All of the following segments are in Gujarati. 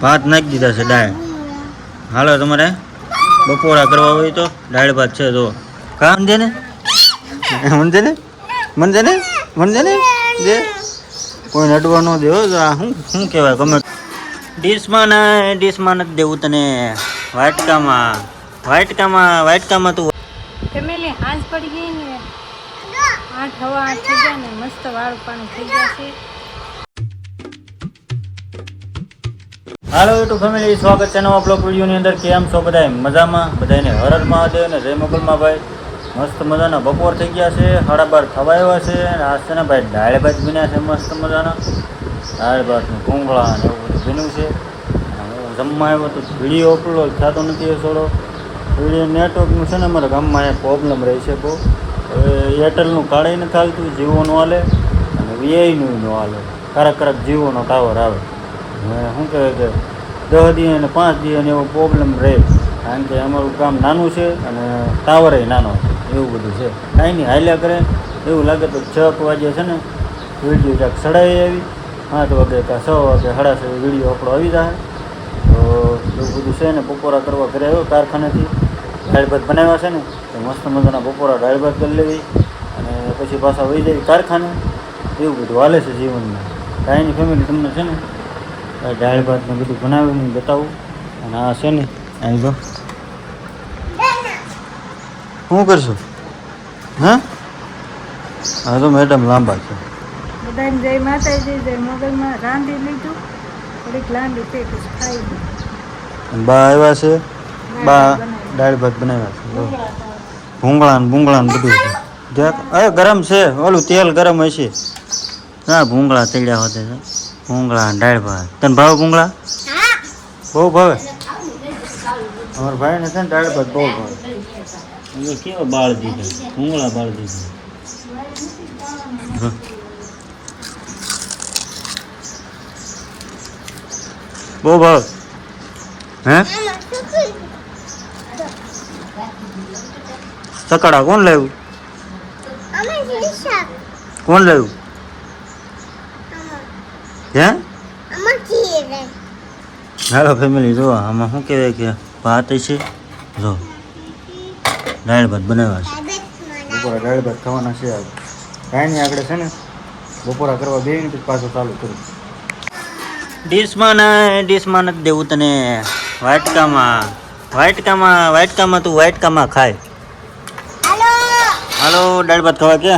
ભાત નાખી દીધા છે દાળ. હાલો તમારે બપોરા કરવા હોય તો દાળ ભાત છે જો કા સમજે ને સમજે ને સમજે ને સમજે ને જે કોઈ નડવા ન દેવો આ શું કહેવાય ગમે ડીશમાં નથી દેવું તને વાટકામાં તું ફેમિલી હાંજ પડી ગઈ ને 8 હવા 8 થઈ ગયા ને મસ્ત વાળું પાણી થઈ ગયા છે. હાલો યુટ્યુબ ફેમિલી, સ્વાગત છે નવા બ્લોગ વિડીયોની અંદર. કેમ છો બધા? મજામાં? બધાને હર હર મહાદેવ ને જય મોગલમાં ભાઈ. મસ્ત મજાના બપોર થઈ ગયા છે, 12:30 થવા આવ્યા છે. અને આજ છે ને ભાઈ દાળ ભાત બન્યા છે મસ્ત મજાના. દાળ ભાત ને ભૂંગળા ને એવું બધું બન્યું છે. હું જમવા આવ્યો તો વિડીયો અપલોડ થતો નથી થોડો. વિડીયો નેટવર્કનું છે ને અમારા ગામમાં એ પ્રોબ્લેમ રહે છે બહુ. હવે એરટેલનું કાર્ડ નથી હાલતું, જીઓનું હાલે અને વીઆઈનું ન હાલે. ક્યારેક જીઓનો ટાવર આવે. શું કહેવાય કે 10 દી અને 5 દી અને એવો પ્રોબ્લેમ રહે, કારણ કે અમારું ગામ નાનું છે અને ટાવર નાનો, એવું બધું છે. કાંઈ નહીં, હાલ્યા કરે. એવું લાગે તો 6 વાગે છે ને વિડીયો ક્યાંક સડાઈ આવી, 8 વાગે કાં 6 વાગે 6:30 વિડીયો આપણો આવી જાય. તો એવું બધું છે ને. બપોરા કરવા ઘરે આવ્યો કારખાનેથી, દાળ ભાત બનાવ્યા છે ને તો મસ્ત મજાના બપોરા દાળ ભાત કરી લેવી અને પછી પાછા વહી જાય કારખાને. એવું બધું હાલે છે જીવનમાં. કાંઈ નહીં ફેમિલી, તમને છે ને દાળ ભાતને બધું બનાવીને બતાવું. અને આ છે ને અહીં જો શું કરશું? હા તો મેડમ લાંબા છે. બધાને જય માતાજી, જય મોગલમાં. રાંધી લીધું, થોડીક લાંબી છે કે ખાઈ લીધું. બા આવ્યા છે, બા દાળ ભાત બનાવ્યા છે. ભૂંગળા ને બધું છે. ગરમ છે, ઓલું તેલ ગરમ હશે. હા ભૂંગળા તળ્યા હોતે છે. ભૂંગળા દાળ ભાત. તને ભાવે ભૂંગળા? બહુ ભાવે. અમારા ભાઈને છે ને દાળ ભાત બહુ ભાવે. કેવા બાળ દીધા, ભૂંગળા બાળ દીધા. બહુ ભાવે. હે સકડા કોણ લાવ્યું? કોણ લાવ્યું? હે હાલો ફેમિલી, જો આમાં શું કહેવાય કે ભાત છે. જો દાળ ભાત બનાવ્યા છે. બપોરા દાળ ભાત ખાવાના છે. કાંઈ નહીં, આગળ છે ને બપોરા કરવા બેસીને પછી પાછું ચાલુ કરું. ડીશમાં નથી દેવું તને વાટકામાં તું વાટકામાં ખાય. હાલો દાળ ભાત ખાવા કે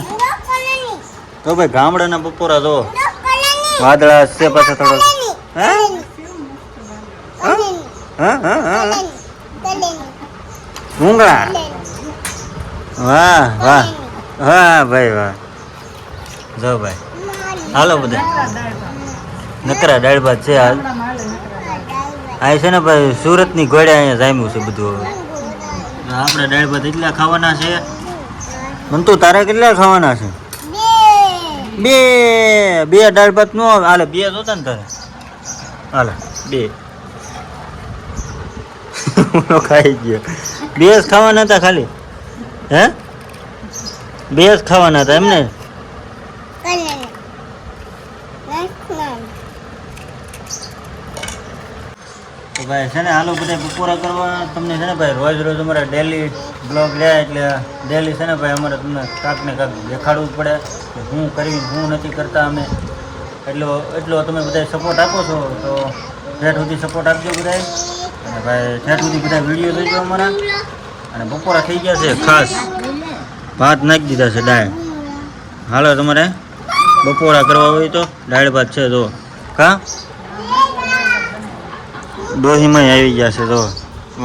તો ભાઈ ગામડાના બપોરા જો વાદળા છે પાછા થોડો. ભૂંગળા, વાહ વાહ વાહ ભાઈ વાહ. જો ભાઈ હાલો બધા નકરા દાળ ભાત છે. હાલ આ છે ને ભાઈ સુરતની ઘોડે અહીંયા જામ્યું છે બધું. હવે આપણે દાળ ભાત એટલા ખાવાના છે. મંતુ તારે કેટલા ખાવાના છે? બે દાળ ભાત નો હાલે. 2 જોતા ને તારે? હાલે 2 ખાઈ ગયો. 2 જ ખાવાના હતા ખાલી? હે 2 જ ખાવાના હતા એમને? તો ભાઈ છે ને હાલો બધા બપોરા કરવા. તમને છે ને ભાઈ રોજ અમારે ડેલી બ્લોગ લે એટલે ડેલી છે ને ભાઈ અમારે તમને કાંક ને કાંક દેખાડવું જ પડે કે શું કરી શું નથી કરતા અમે. એટલો તમે બધા સપોર્ટ આપો છો તો ઠેઠ સુધી સપોર્ટ આપજો બધા. અને ભાઈ ઠેઠ સુધી બધા વિડીયો જોઈજો અમારા. અને બપોરા થઈ ગયા છે, ખાસ ભાત નાખી દીધા છે દાળ. હાલો તમારે બપોરા કરવા હોય તો દાળ ભાત છે જો કા ડોહીમાં આવી ગયા છે. જો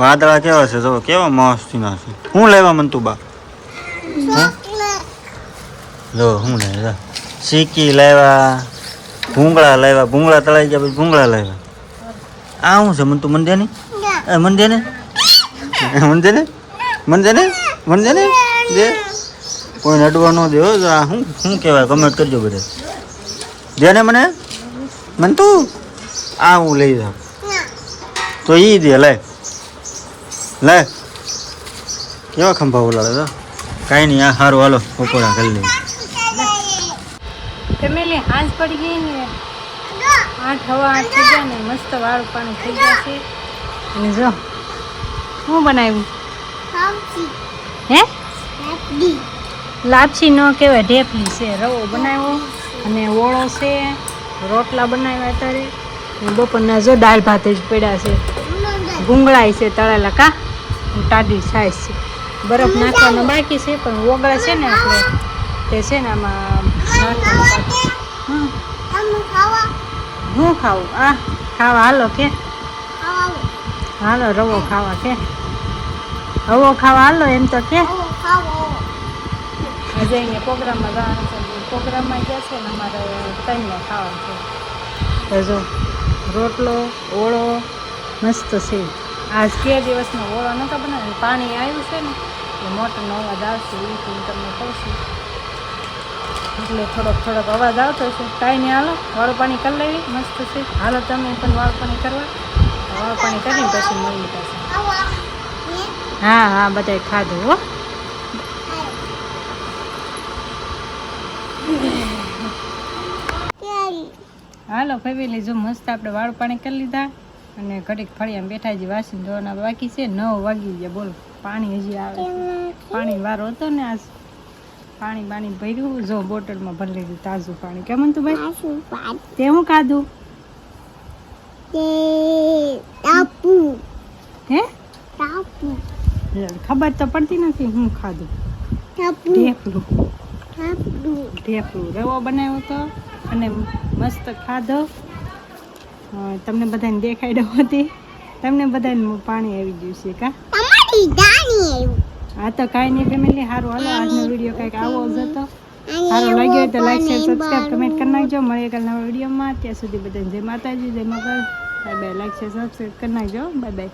વાદળા કેવા છે, જો કેવા મસ્તીના છે. શું લેવા મંતુબા? જો શું લેવા? સિક્કી લાવ્યા, ભૂંગળા લાવ્યા. ભૂંગળા તળાઈ ગયા પછી ભૂંગળા લાવ્યા. આ શું છે મંતુ? મંદે ને જે કોઈ નડવા ન દેવો. આ શું કહેવાય? કમેન્ટ કરજો બધા. જેને મને મંતુ આ હું લઈ જાઉં તો ઈ દે. લે કેવા ખંભા ઉલાડે તો. કાંઈ નહીં, આ સારું હાલો બપોરા કરી લઈએ. ફેમિલી હાંજ પડી ગઈ ને 8:15 થઈ ગયા ને મસ્ત વાળું પાણી થઈ ગયા છે. અને જો શું બનાવ્યું હે લાપસી નો કહેવાય ઢેફલી છે. રવો બનાવ્યો અને ઓળો છે, રોટલા બનાવ્યા અત્યારે. અને બપોરના જો દાળ ભાત જ પડ્યા છે. ગુંગળાય છે તળેલા કા ટાઢી છાશ છે. બરફ નાખવાનો બાકી છે પણ ઓગળે છે ને આપણે તે છે ને આમાં નાખવાનું બાકી. હું ખાવું આ ખાવા હાલો કે હાલો રવો ખાવા કે રવો ખાવા હાલો એમ તો કે આજે અહીંયા પ્રોગ્રામમાં જવાનું છે. પ્રોગ્રામમાં ગયા છે ને અમારે ટાઈમને ખાવાનું છે. તો જો રોટલો ઓળો મસ્ત છે. આજ કે દિવસનો ઓળો નહોતો બનાવ્યો, પાણી આવ્યું છે ને એટલે મોટરનો અવાજ આવશે એ તો હું તમને કહું છું. એટલે થોડોક અવાજ આવતો છે. કાંઈ નહીં હાલો વાળું પાણી કરી લેવી મસ્ત છે. હાલો તમે પણ વાળું પાણી કરવા. વાળું પાણી કરીને પછી મળી પાસે. હા બધાય ખાધું હો. હાલો ફેમિલી જો મસ્ત આપણે વાળું પાણી કરી લીધા અને ઘડીક ફળિયામાં બેઠા જે વાસીને ધોવાના બાકી છે. 9 વાગી ગયા બોલો. પાણી હજી આવે છે. પાણી વારો હતો ને આજ પાણી ભર્યું. જો બોટલમાં ભરી લીધું તાજું પાણી. કેમ હતું ભાઈ તે હું ખાધું હે ખબર તો પડતી નથી હું ખાધું. ઢેફલું રવો બનાવ્યો હતો અને મસ્ત ખાધો. તમને બધાને દેખાડ્યો હતી. તમને બધાને પાણી આવી ગયું છે કા હા તો કાંઈ નહીં ફેમિલી. સારું હાલો આજનો વિડીયો કંઈક આવો જ હતો. સારો લાગ્યો હોય તો લાઈક શેર સબસ્ક્રાઈબ કમેન્ટ કરી નાખજો. મળીએ કાલ નવા વિડીયોમાં. ત્યાં સુધી બધાને જય માતાજી જય મગલ. Bye bye. Like share subscribe કરી નાખજો. Bye by.